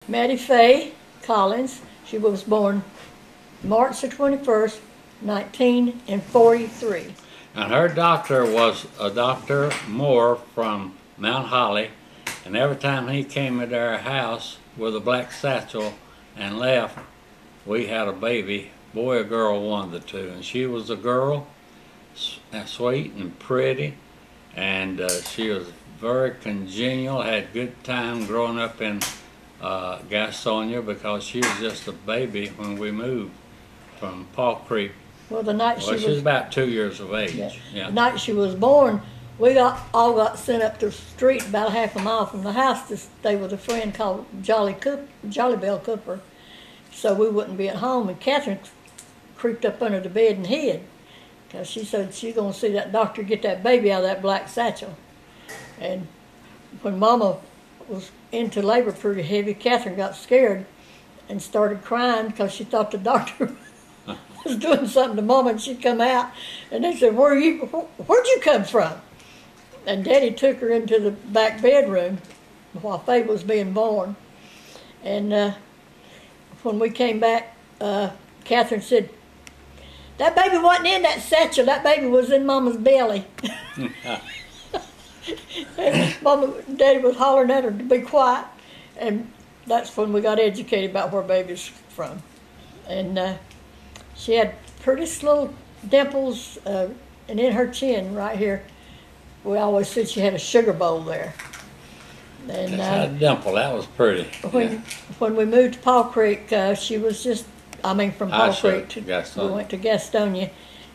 Matty Faye Collins. She was born March the 21st, 1943. And her doctor was a Dr. Moore from Mount Holly, and every time he came into our house with a black satchel and left, we had a baby, boy or girl, one of the two. And she was a girl, sweet and pretty, and she was very congenial, had good time growing up in Gastonia, because she was just a baby when we moved from Paw Creek. Well, the night Well, she was about 2 years of age. Yeah. The night she was born, we all got sent up the street about half a mile from the house to stay with a friend called Jolly Bell Cooper, so we wouldn't be at home. And Catherine creeped up under the bed and hid, because she said she's going to see that doctor get that baby out of that black satchel. And when Mama was into labor pretty heavy, Catherine got scared and started crying because she thought the doctor was doing something to Mama, and she'd come out, and they said, where'd you come from? And Daddy took her into the back bedroom while Faye was being born. And when we came back, Catherine said, that baby wasn't in that satchel, that baby was in Mama's belly. And Daddy was hollering at her to be quiet, and that's when we got educated about where baby's from. And she had pretty little dimples, and in her chin right here, we always said she had a sugar bowl there. And a dimple, that was pretty. When we moved to Paw Creek, she was just, from Paw Creek to Gastonia. We went to Gastonia,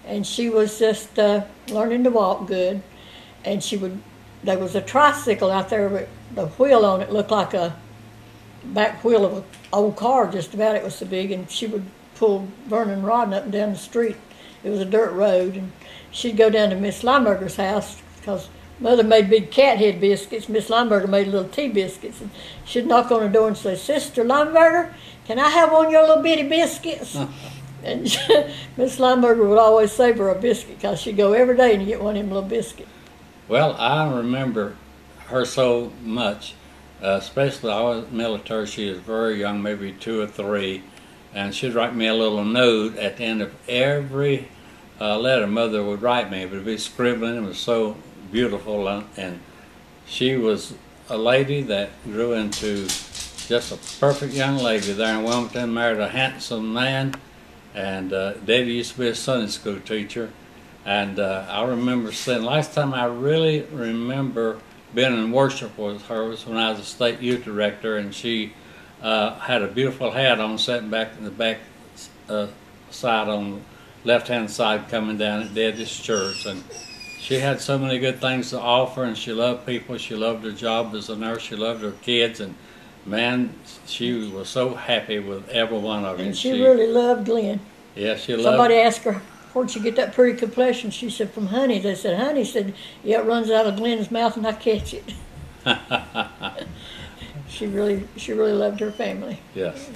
and she was just learning to walk good. And there was a tricycle out there, but the wheel on it looked like a back wheel of an old car, just about. It was so big, and she would pull Vernon Rodden up and down the street. It was a dirt road, and she'd go down to Miss Lineberger's house, because Mother made big cat head biscuits. Miss Lineberger made little tea biscuits, and she'd knock on the door and say, Sister Lineberger, can I have one of your little bitty biscuits? And Miss Lineberger would always save her a biscuit, because she'd go every day and get one of them little biscuits. Well, I remember her so much, especially I was military. She was very young, maybe 2 or 3, and she'd write me a little note at the end of every letter Mother would write me. It would be scribbling. It was so beautiful, and she was a lady that grew into just a perfect young lady there in Wilmington. Married a handsome man, and Daddy used to be a Sunday school teacher. And I remember saying, last time I really remember being in worship with her was when I was a state youth director, and she had a beautiful hat on, sitting back in the back side on the left-hand side coming down at Daddy's church. And she had so many good things to offer, and she loved people. She loved her job as a nurse. She loved her kids, and man, she was so happy with every one of them. And she really loved Glenn. Yeah, she loved. Somebody asked her, where'd you get that pretty complexion? She said, from Honey. They said, Honey? Said, yeah, it runs out of Glenn's mouth and I catch it. She really loved her family. Yes.